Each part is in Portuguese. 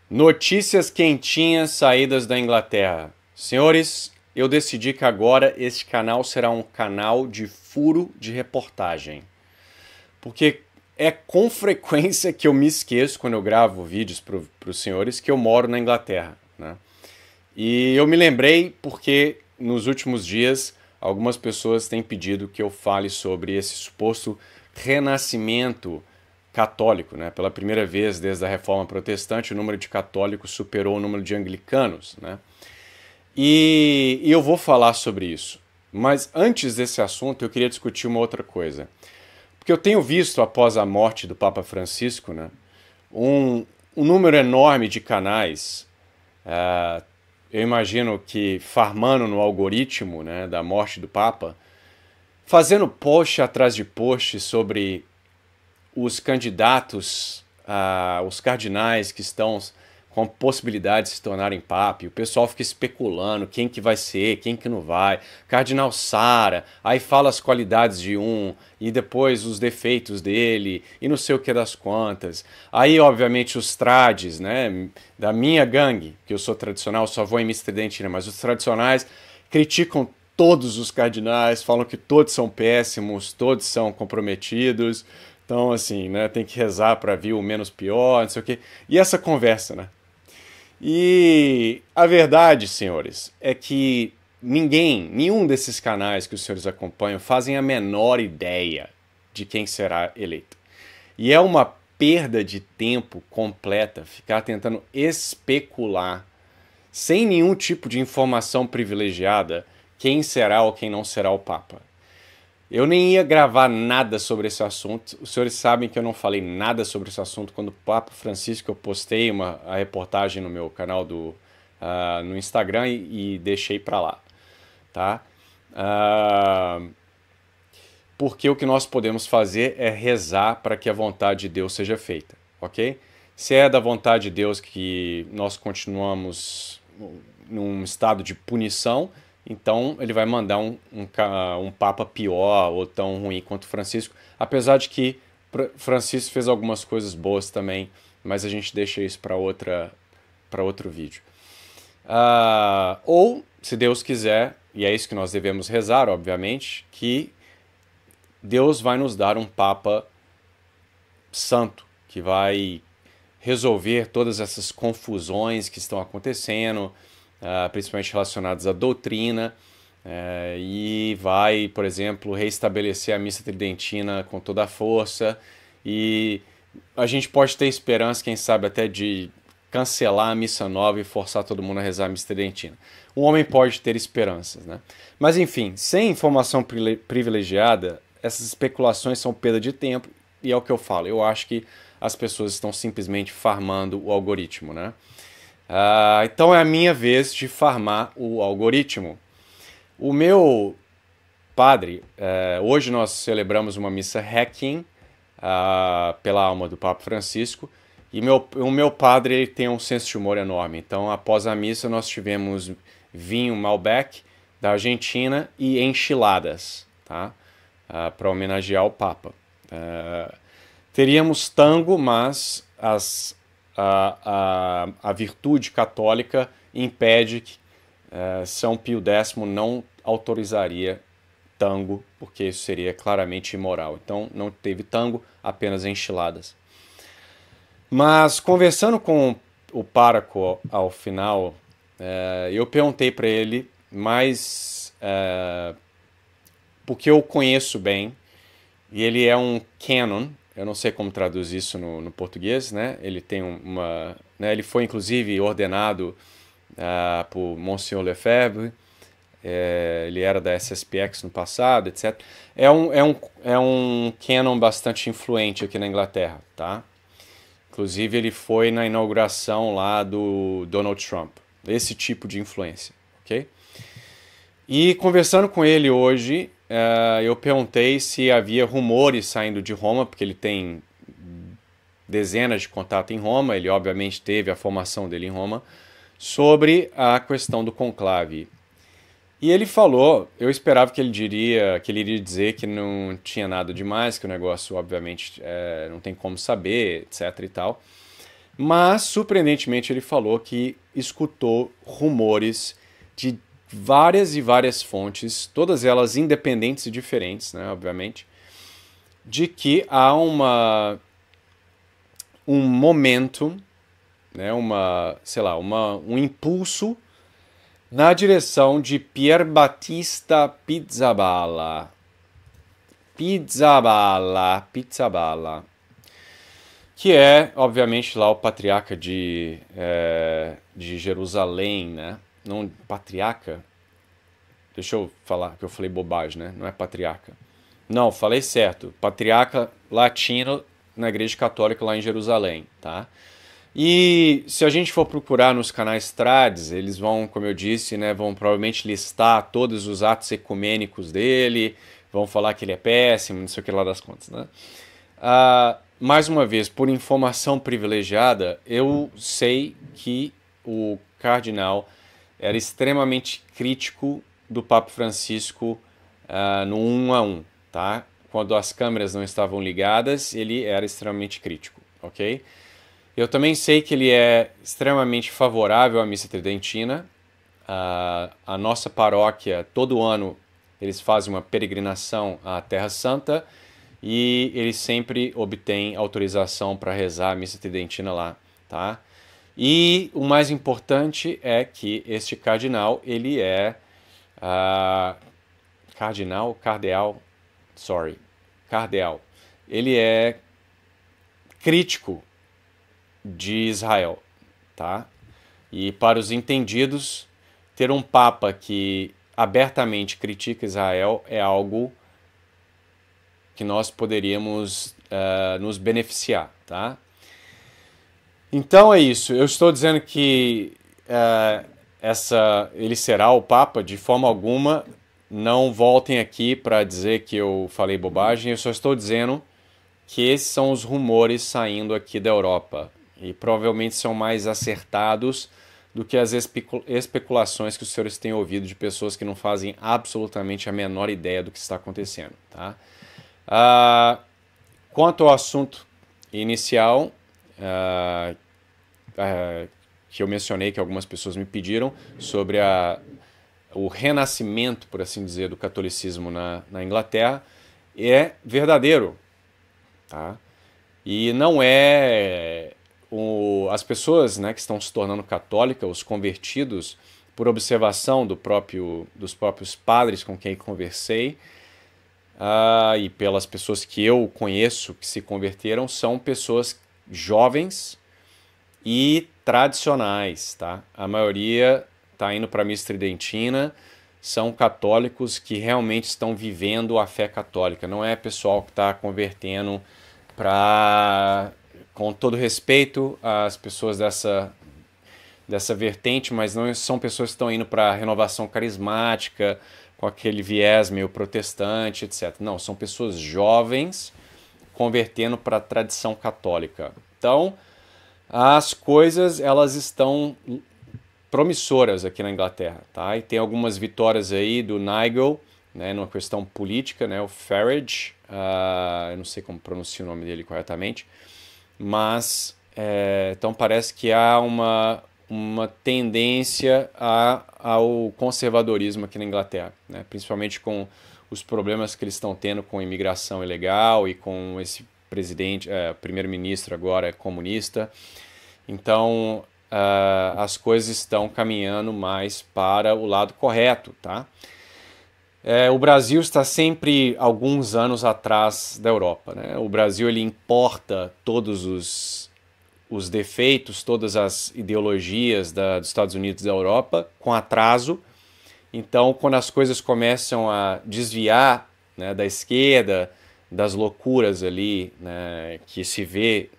Notícias quentinhas saídas da Inglaterra. Senhores, eu decidi que agora este canal será um canal de furo de reportagem. Porque é com frequência que eu me esqueço quando eu gravo vídeos para os senhores que eu moro na Inglaterra, né? E eu me lembrei porque nos últimos dias algumas pessoas têm pedido que eu fale sobre esse suposto renascimento católico, né? Pela primeira vez desde a Reforma Protestante, o número de católicos superou o número de anglicanos, né? E eu vou falar sobre isso. Mas antes desse assunto, eu queria discutir uma outra coisa. Porque eu tenho visto, após a morte do Papa Francisco, né, um número enorme de canais, eu imagino que farmando no algoritmo, né, da morte do Papa, fazendo post atrás de post sobre os candidatos, os cardinais que estão com possibilidade de se tornarem papa, e o pessoal fica especulando quem que vai ser, quem que não vai. Cardinal Sara, aí fala as qualidades de um, e depois os defeitos dele, e não sei o que das quantas. Aí, obviamente, os trades, né, da minha gangue, que eu sou tradicional, só vou em Miss Tridentina, mas os tradicionais criticam todos os cardinais, falam que todos são péssimos, todos são comprometidos. Então, assim, né, tem que rezar para vir o menos pior, não sei o quê. E essa conversa, né? E a verdade, senhores, é que nenhum desses canais que os senhores acompanham fazem a menor ideia de quem será eleito. E é uma perda de tempo completa ficar tentando especular, sem nenhum tipo de informação privilegiada, quem será ou quem não será o Papa. Eu nem ia gravar nada sobre esse assunto. Os senhores sabem que eu não falei nada sobre esse assunto quando o Papa Francisco eu postei a reportagem no meu canal no Instagram e deixei para lá, tá? Porque o que nós podemos fazer é rezar para que a vontade de Deus seja feita, ok? Se é da vontade de Deus que nós continuamos num estado de punição, então ele vai mandar um Papa pior ou tão ruim quanto Francisco, apesar de que Francisco fez algumas coisas boas também, mas a gente deixa isso para outro vídeo. Ou, se Deus quiser, e é isso que nós devemos rezar, obviamente, que Deus vai nos dar um Papa santo, que vai resolver todas essas confusões que estão acontecendo, principalmente relacionadas à doutrina, e vai, por exemplo, reestabelecer a missa tridentina com toda a força, e a gente pode ter esperança, quem sabe, até de cancelar a missa nova e forçar todo mundo a rezar a missa tridentina. Um homem pode ter esperanças, né? Mas enfim, sem informação privilegiada, essas especulações são perda de tempo, e é o que eu falo, eu acho que as pessoas estão simplesmente farmando o algoritmo, né? Então é a minha vez de farmar o algoritmo. O meu padre, hoje nós celebramos uma missa Requiem pela alma do Papa Francisco, e o meu padre ele tem um senso de humor enorme. Então, após a missa, nós tivemos vinho Malbec da Argentina e enchiladas, tá? Para homenagear o Papa. Teríamos tango, mas a virtude católica impede que São Pio X não autorizaria tango, porque isso seria claramente imoral. Então não teve tango, apenas enchiladas. Mas conversando com o pároco ao final, eu perguntei para ele, mas porque eu conheço bem, e ele é um canon, eu não sei como traduzir isso no português, né? Ele tem né? Ele foi inclusive ordenado por Monsignor Lefebvre, ele era da SSPX no passado, etc. É um canon bastante influente aqui na Inglaterra, tá? Inclusive ele foi na inauguração lá do Donald Trump, esse tipo de influência, ok? E conversando com ele hoje, eu perguntei se havia rumores saindo de Roma, porque ele tem dezenas de contatos em Roma, ele obviamente teve a formação dele em Roma, sobre a questão do conclave. E ele falou, eu esperava que ele iria dizer que não tinha nada demais, que o negócio obviamente não tem como saber, etc e tal. Mas, surpreendentemente, ele falou que escutou rumores de várias e várias fontes, todas elas independentes e diferentes, né, obviamente, de que há um momento, né, um impulso na direção de Pier Battista Pizzaballa. Pizzaballa, que é, obviamente, lá o patriarca de Jerusalém, né? Não, patriarca? Deixa eu falar que eu falei bobagem, né? Não é patriarca. Não, falei certo. Patriarca latino na Igreja Católica lá em Jerusalém, tá? E se a gente for procurar nos canais trades, eles vão, como eu disse, né, vão provavelmente listar todos os atos ecumênicos dele, vão falar que ele é péssimo, não sei o que lá das contas, né? Mais uma vez, por informação privilegiada, eu sei que o cardeal era extremamente crítico do Papa Francisco no 1 a 1, tá? Quando as câmeras não estavam ligadas, ele era extremamente crítico, ok? Eu também sei que ele é extremamente favorável à missa tridentina. A nossa paróquia, todo ano, eles fazem uma peregrinação à Terra Santa e eles sempre obtêm autorização para rezar a missa tridentina lá, tá? E o mais importante é que este cardeal, ele é cardeal, ele é crítico de Israel, tá? E para os entendidos, ter um papa que abertamente critica Israel é algo que nós poderíamos nos beneficiar, tá? Então é isso. Eu estou dizendo que ele será o papa de forma alguma. Não voltem aqui para dizer que eu falei bobagem. Eu só estou dizendo que esses são os rumores saindo aqui da Europa. E provavelmente são mais acertados do que as especulações que os senhores têm ouvido de pessoas que não fazem absolutamente a menor ideia do que está acontecendo, tá? Quanto ao assunto inicial, que eu mencionei, que algumas pessoas me pediram, sobre o renascimento, por assim dizer, do catolicismo na Inglaterra, é verdadeiro, tá? E não é as pessoas, né, que estão se tornando católicas, os convertidos, por observação dos próprios padres com quem conversei, e pelas pessoas que eu conheço que se converteram, são pessoas jovens e tradicionais, tá? A maioria está indo para a missa tridentina, são católicos que realmente estão vivendo a fé católica, não é pessoal que está convertendo para, com todo respeito às pessoas dessa vertente, mas não são pessoas que estão indo para a renovação carismática, com aquele viés meio protestante, etc. Não, são pessoas jovens convertendo para a tradição católica. Então, as coisas, elas estão promissoras aqui na Inglaterra, tá? E tem algumas vitórias aí do Nigel, né, numa questão política, né, o Farage, eu não sei como pronuncia o nome dele corretamente, mas então parece que há uma tendência ao conservadorismo aqui na Inglaterra, né, principalmente com os problemas que eles estão tendo com a imigração ilegal e com esse primeiro-ministro agora comunista. Então as coisas estão caminhando mais para o lado correto, tá? O Brasil está sempre alguns anos atrás da Europa, né? O Brasil ele importa todos os defeitos, todas as ideologias dos Estados Unidos e da Europa com atraso. Então, quando as coisas começam a desviar, né, da esquerda, das loucuras ali, né, que se vê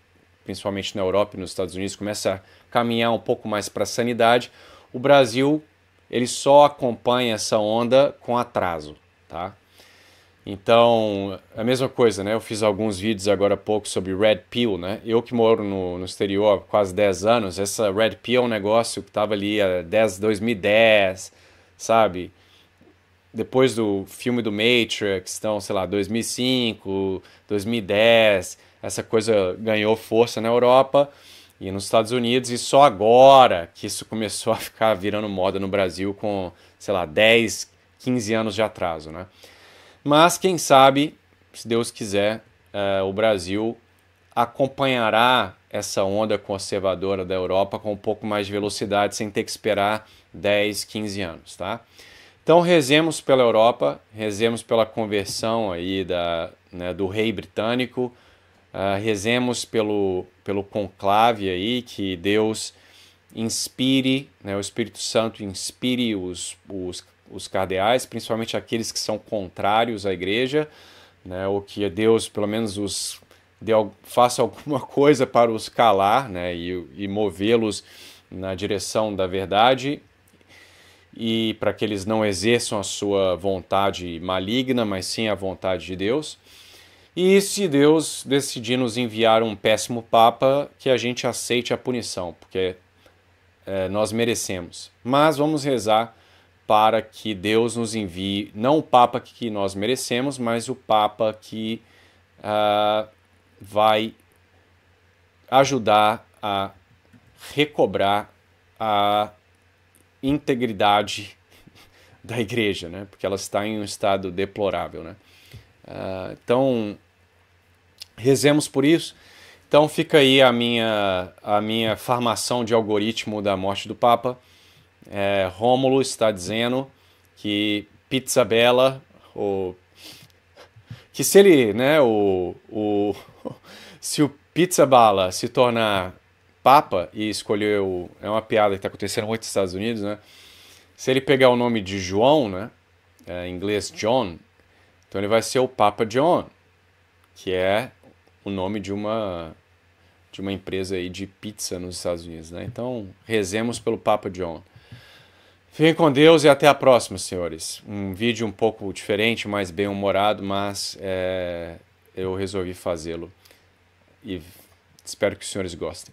principalmente na Europa e nos Estados Unidos, começa a caminhar um pouco mais para a sanidade, o Brasil ele só acompanha essa onda com atraso, tá? Então, a mesma coisa, né? Eu fiz alguns vídeos agora há pouco sobre Red Pill, né? Eu que moro no exterior há quase 10 anos, essa Red Pill é um negócio que estava ali a 2010, sabe? Depois do filme do Matrix, então, sei lá, 2005, 2010, essa coisa ganhou força na Europa e nos Estados Unidos, e só agora que isso começou a ficar virando moda no Brasil com, sei lá, 10, 15 anos de atraso, né? Mas quem sabe, se Deus quiser, o Brasil acompanhará essa onda conservadora da Europa com um pouco mais de velocidade, sem ter que esperar 10, 15 anos, tá? Então rezemos pela Europa, rezemos pela conversão aí do rei britânico, rezemos pelo conclave aí, que Deus inspire, né, o Espírito Santo inspire os cardeais, principalmente aqueles que são contrários à igreja, né, ou que Deus pelo menos faça alguma coisa para os calar, né, e movê-los na direção da verdade, e para que eles não exerçam a sua vontade maligna, mas sim a vontade de Deus. E se Deus decidir nos enviar um péssimo papa, que a gente aceite a punição, porque nós merecemos. Mas vamos rezar para que Deus nos envie, não o papa que nós merecemos, mas o papa que vai ajudar a recobrar a integridade da igreja, né? Porque ela está em um estado deplorável, né? Então, rezemos por isso. Então fica aí a minha farmação de algoritmo da morte do Papa. Rômulo está dizendo que Pizza Bella, que se ele, né, se o Pizza Bala se tornar Papa e escolher é uma piada que está acontecendo muito nos Estados Unidos, né? Se ele pegar o nome de João, né, em inglês John, então ele vai ser o Papa John, que é o nome de uma empresa aí de pizza nos Estados Unidos, né? Então rezemos pelo Papa John. Fiquem com Deus e até a próxima, senhores. Um vídeo um pouco diferente, mais bem-humorado, mas eu resolvi fazê-lo e espero que os senhores gostem.